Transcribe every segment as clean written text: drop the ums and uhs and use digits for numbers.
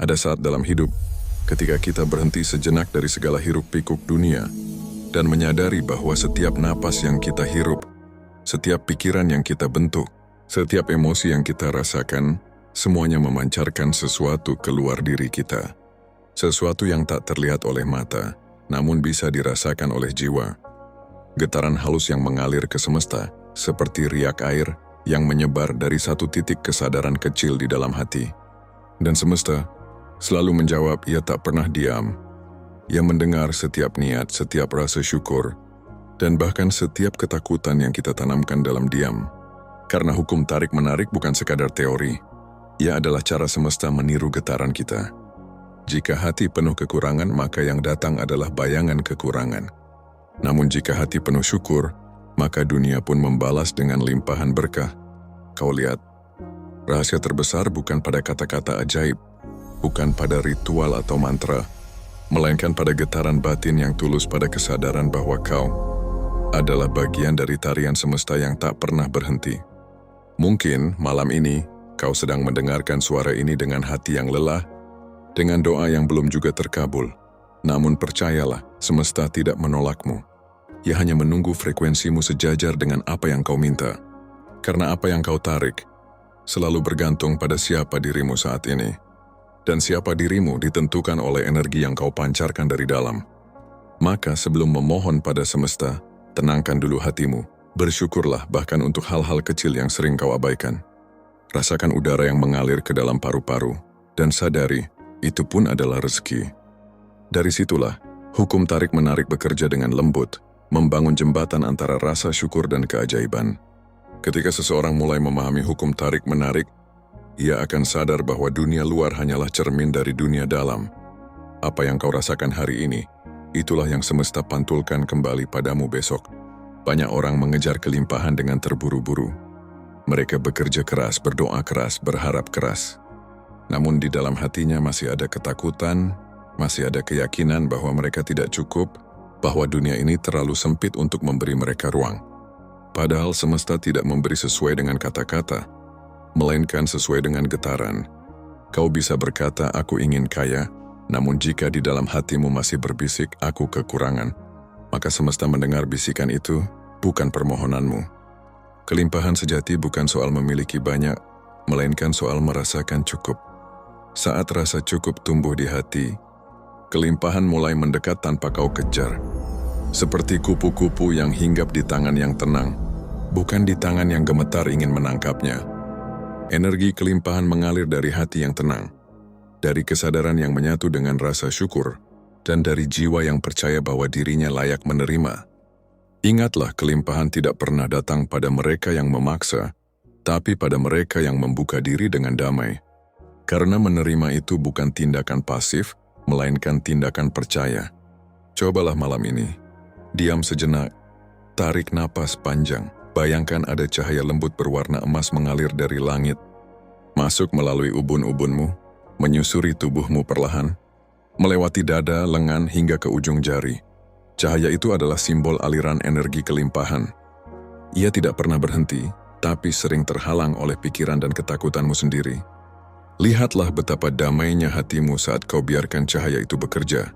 Ada saat dalam hidup, ketika kita berhenti sejenak dari segala hiruk-pikuk dunia dan menyadari bahwa setiap napas yang kita hirup, setiap pikiran yang kita bentuk, setiap emosi yang kita rasakan, semuanya memancarkan sesuatu keluar diri kita. Sesuatu yang tak terlihat oleh mata, namun bisa dirasakan oleh jiwa. Getaran halus yang mengalir ke semesta, seperti riak air yang menyebar dari satu titik kesadaran kecil di dalam hati. Dan semesta selalu menjawab, ia tak pernah diam. Ia mendengar setiap niat, setiap rasa syukur, dan bahkan setiap ketakutan yang kita tanamkan dalam diam. Karena hukum tarik-menarik bukan sekadar teori, ia adalah cara semesta meniru getaran kita. Jika hati penuh kekurangan, maka yang datang adalah bayangan kekurangan. Namun jika hati penuh syukur, maka dunia pun membalas dengan limpahan berkah. Kau lihat, rahasia terbesar bukan pada kata-kata ajaib, bukan pada ritual atau mantra, melainkan pada getaran batin yang tulus, pada kesadaran bahwa kau adalah bagian dari tarian semesta yang tak pernah berhenti. Mungkin malam ini kau sedang mendengarkan suara ini dengan hati yang lelah, dengan doa yang belum juga terkabul. Namun percayalah, semesta tidak menolakmu. Ia hanya menunggu frekuensimu sejajar dengan apa yang kau minta. Karena apa yang kau tarik selalu bergantung pada siapa dirimu saat ini. Dan siapa dirimu ditentukan oleh energi yang kau pancarkan dari dalam. Maka sebelum memohon pada semesta, tenangkan dulu hatimu. Bersyukurlah bahkan untuk hal-hal kecil yang sering kau abaikan. Rasakan udara yang mengalir ke dalam paru-paru, dan sadari, itu pun adalah rezeki. Dari situlah, hukum tarik-menarik bekerja dengan lembut, membangun jembatan antara rasa syukur dan keajaiban. Ketika seseorang mulai memahami hukum tarik-menarik, ia akan sadar bahwa dunia luar hanyalah cermin dari dunia dalam. Apa yang kau rasakan hari ini, itulah yang semesta pantulkan kembali padamu besok. Banyak orang mengejar kelimpahan dengan terburu-buru. Mereka bekerja keras, berdoa keras, berharap keras. Namun di dalam hatinya masih ada ketakutan, masih ada keyakinan bahwa mereka tidak cukup, bahwa dunia ini terlalu sempit untuk memberi mereka ruang. Padahal semesta tidak memberi sesuai dengan kata-kata, melainkan sesuai dengan getaran. Kau bisa berkata, aku ingin kaya, namun jika di dalam hatimu masih berbisik, aku kekurangan, maka semesta mendengar bisikan itu, bukan permohonanmu. Kelimpahan sejati bukan soal memiliki banyak, melainkan soal merasakan cukup. Saat rasa cukup tumbuh di hati, kelimpahan mulai mendekat tanpa kau kejar. Seperti kupu-kupu yang hinggap di tangan yang tenang, bukan di tangan yang gemetar ingin menangkapnya. Energi kelimpahan mengalir dari hati yang tenang, dari kesadaran yang menyatu dengan rasa syukur, dan dari jiwa yang percaya bahwa dirinya layak menerima. Ingatlah, kelimpahan tidak pernah datang pada mereka yang memaksa, tapi pada mereka yang membuka diri dengan damai. Karena menerima itu bukan tindakan pasif, melainkan tindakan percaya. Cobalah malam ini, diam sejenak, tarik napas panjang. Bayangkan ada cahaya lembut berwarna emas mengalir dari langit, masuk melalui ubun-ubunmu, menyusuri tubuhmu perlahan, melewati dada, lengan, hingga ke ujung jari. Cahaya itu adalah simbol aliran energi kelimpahan. Ia tidak pernah berhenti, tapi sering terhalang oleh pikiran dan ketakutanmu sendiri. Lihatlah betapa damainya hatimu saat kau biarkan cahaya itu bekerja.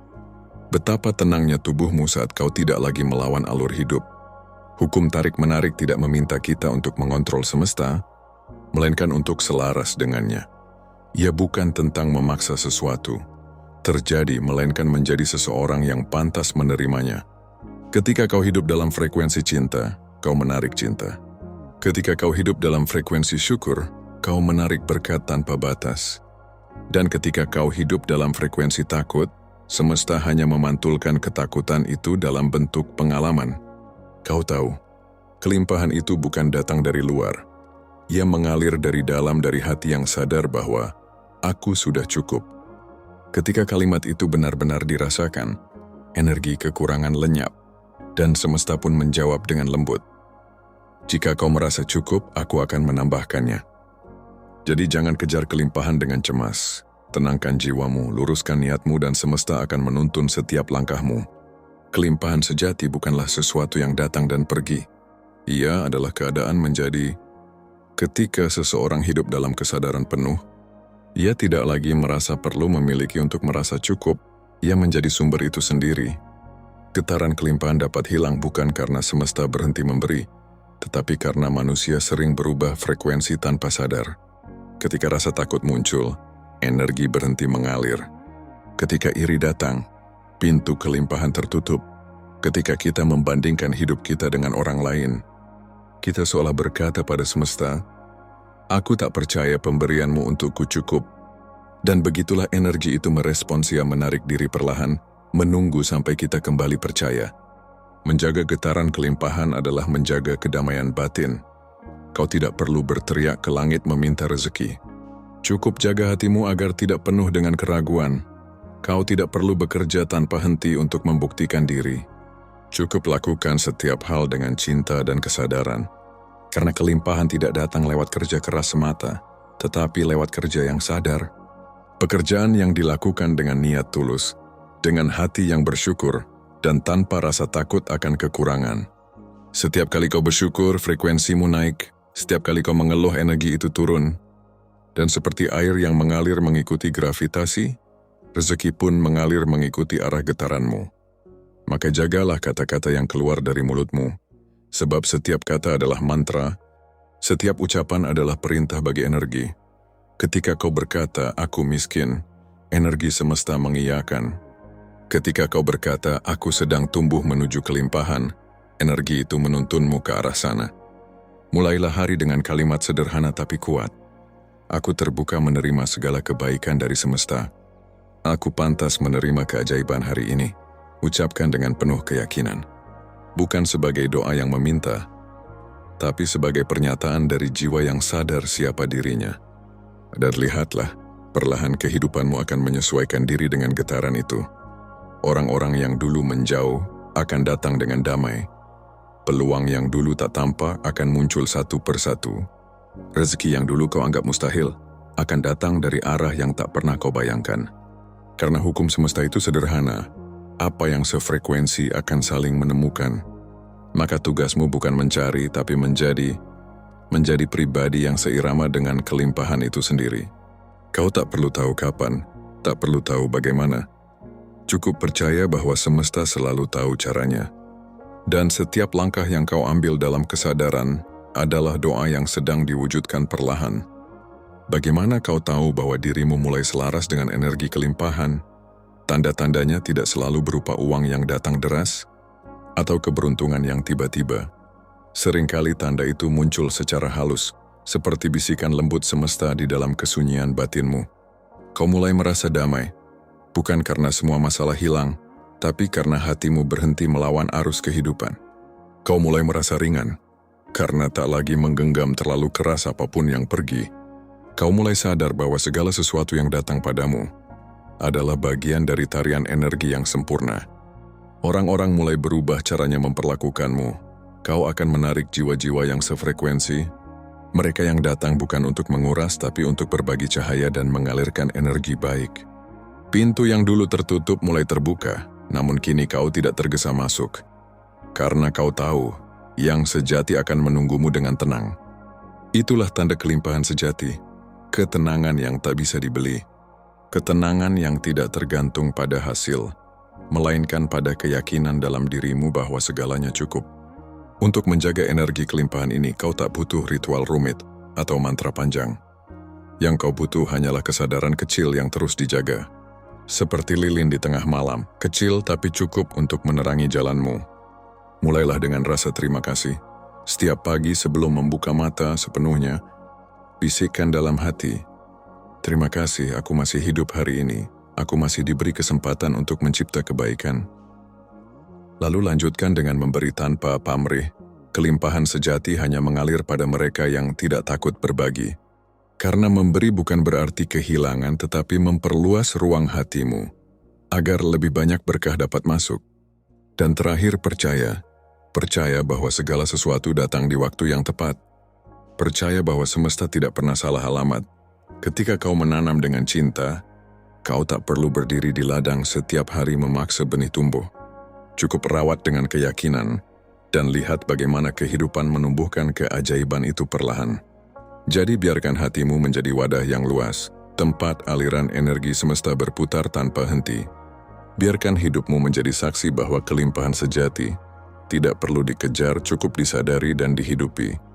Betapa tenangnya tubuhmu saat kau tidak lagi melawan alur hidup. Hukum tarik-menarik tidak meminta kita untuk mengontrol semesta, melainkan untuk selaras dengannya. Ia bukan tentang memaksa sesuatu terjadi, melainkan menjadi seseorang yang pantas menerimanya. Ketika kau hidup dalam frekuensi cinta, kau menarik cinta. Ketika kau hidup dalam frekuensi syukur, kau menarik berkat tanpa batas. Dan ketika kau hidup dalam frekuensi takut, semesta hanya memantulkan ketakutan itu dalam bentuk pengalaman. Kau tahu, kelimpahan itu bukan datang dari luar. Ia mengalir dari dalam, dari hati yang sadar bahwa aku sudah cukup. Ketika kalimat itu benar-benar dirasakan, energi kekurangan lenyap, dan semesta pun menjawab dengan lembut. Jika kau merasa cukup, aku akan menambahkannya. Jadi jangan kejar kelimpahan dengan cemas. Tenangkan jiwamu, luruskan niatmu, dan semesta akan menuntun setiap langkahmu. Kelimpahan sejati bukanlah sesuatu yang datang dan pergi. Ia adalah keadaan menjadi ketika seseorang hidup dalam kesadaran penuh, Ia tidak lagi merasa perlu memiliki untuk merasa cukup, ia menjadi sumber itu sendiri. Getaran kelimpahan dapat hilang bukan karena semesta berhenti memberi, tetapi karena manusia sering berubah frekuensi tanpa sadar. Ketika rasa takut muncul, energi berhenti mengalir. Ketika iri datang, pintu kelimpahan tertutup. Ketika kita membandingkan hidup kita dengan orang lain, kita seolah berkata pada semesta, "Aku tak percaya pemberianmu untukku cukup." Dan begitulah energi itu merespons, ia menarik diri perlahan, menunggu sampai kita kembali percaya. Menjaga getaran kelimpahan adalah menjaga kedamaian batin. Kau tidak perlu berteriak ke langit meminta rezeki. Cukup jaga hatimu agar tidak penuh dengan keraguan. Kau tidak perlu bekerja tanpa henti untuk membuktikan diri. Cukup lakukan setiap hal dengan cinta dan kesadaran. Karena kelimpahan tidak datang lewat kerja keras semata, tetapi lewat kerja yang sadar. Pekerjaan yang dilakukan dengan niat tulus, dengan hati yang bersyukur, dan tanpa rasa takut akan kekurangan. Setiap kali kau bersyukur, frekuensimu naik. Setiap kali kau mengeluh, energi itu turun. Dan seperti air yang mengalir mengikuti gravitasi, rezeki pun mengalir mengikuti arah getaranmu. Maka jagalah kata-kata yang keluar dari mulutmu. Sebab setiap kata adalah mantra, setiap ucapan adalah perintah bagi energi. Ketika kau berkata, "Aku miskin," energi semesta mengiyakan. Ketika kau berkata, "Aku sedang tumbuh menuju kelimpahan," energi itu menuntunmu ke arah sana. Mulailah hari dengan kalimat sederhana tapi kuat. Aku terbuka menerima segala kebaikan dari semesta. Aku pantas menerima keajaiban hari ini. Ucapkan dengan penuh keyakinan. Bukan sebagai doa yang meminta, tapi sebagai pernyataan dari jiwa yang sadar siapa dirinya. Dan lihatlah, perlahan kehidupanmu akan menyesuaikan diri dengan getaran itu. Orang-orang yang dulu menjauh akan datang dengan damai. Peluang yang dulu tak tampak akan muncul satu persatu. Rezeki yang dulu kau anggap mustahil akan datang dari arah yang tak pernah kau bayangkan. Karena hukum semesta itu sederhana, apa yang sefrekuensi akan saling menemukan. Maka tugasmu bukan mencari, tapi menjadi pribadi yang seirama dengan kelimpahan itu sendiri. Kau tak perlu tahu kapan, tak perlu tahu bagaimana. Cukup percaya bahwa semesta selalu tahu caranya. Dan setiap langkah yang kau ambil dalam kesadaran adalah doa yang sedang diwujudkan perlahan. Bagaimana kau tahu bahwa dirimu mulai selaras dengan energi kelimpahan? Tanda-tandanya tidak selalu berupa uang yang datang deras atau keberuntungan yang tiba-tiba. Seringkali tanda itu muncul secara halus, seperti bisikan lembut semesta di dalam kesunyian batinmu. Kau mulai merasa damai, bukan karena semua masalah hilang, tapi karena hatimu berhenti melawan arus kehidupan. Kau mulai merasa ringan, karena tak lagi menggenggam terlalu keras apapun yang pergi. Kau mulai sadar bahwa segala sesuatu yang datang padamu adalah bagian dari tarian energi yang sempurna. Orang-orang mulai berubah caranya memperlakukanmu. Kau akan menarik jiwa-jiwa yang sefrekuensi. Mereka yang datang bukan untuk menguras, tapi untuk berbagi cahaya dan mengalirkan energi baik. Pintu yang dulu tertutup mulai terbuka, namun kini kau tidak tergesa masuk. Karena kau tahu, yang sejati akan menunggumu dengan tenang. Itulah tanda kelimpahan sejati, ketenangan yang tak bisa dibeli. Ketenangan yang tidak tergantung pada hasil, melainkan pada keyakinan dalam dirimu bahwa segalanya cukup. Untuk menjaga energi kelimpahan ini, kau tak butuh ritual rumit atau mantra panjang. Yang kau butuh hanyalah kesadaran kecil yang terus dijaga. Seperti lilin di tengah malam, kecil tapi cukup untuk menerangi jalanmu. Mulailah dengan rasa terima kasih. Setiap pagi sebelum membuka mata sepenuhnya, bisikkan dalam hati, "Terima kasih, aku masih hidup hari ini. Aku masih diberi kesempatan untuk mencipta kebaikan." Lalu lanjutkan dengan memberi tanpa pamrih. Kelimpahan sejati hanya mengalir pada mereka yang tidak takut berbagi. Karena memberi bukan berarti kehilangan, tetapi memperluas ruang hatimu, agar lebih banyak berkah dapat masuk. Dan terakhir, percaya bahwa segala sesuatu datang di waktu yang tepat. Percaya bahwa semesta tidak pernah salah alamat. Ketika kau menanam dengan cinta, kau tak perlu berdiri di ladang setiap hari memaksa benih tumbuh. Cukup rawat dengan keyakinan, dan lihat bagaimana kehidupan menumbuhkan keajaiban itu perlahan. Jadi biarkan hatimu menjadi wadah yang luas, tempat aliran energi semesta berputar tanpa henti. Biarkan hidupmu menjadi saksi bahwa kelimpahan sejati tidak perlu dikejar, cukup disadari dan dihidupi.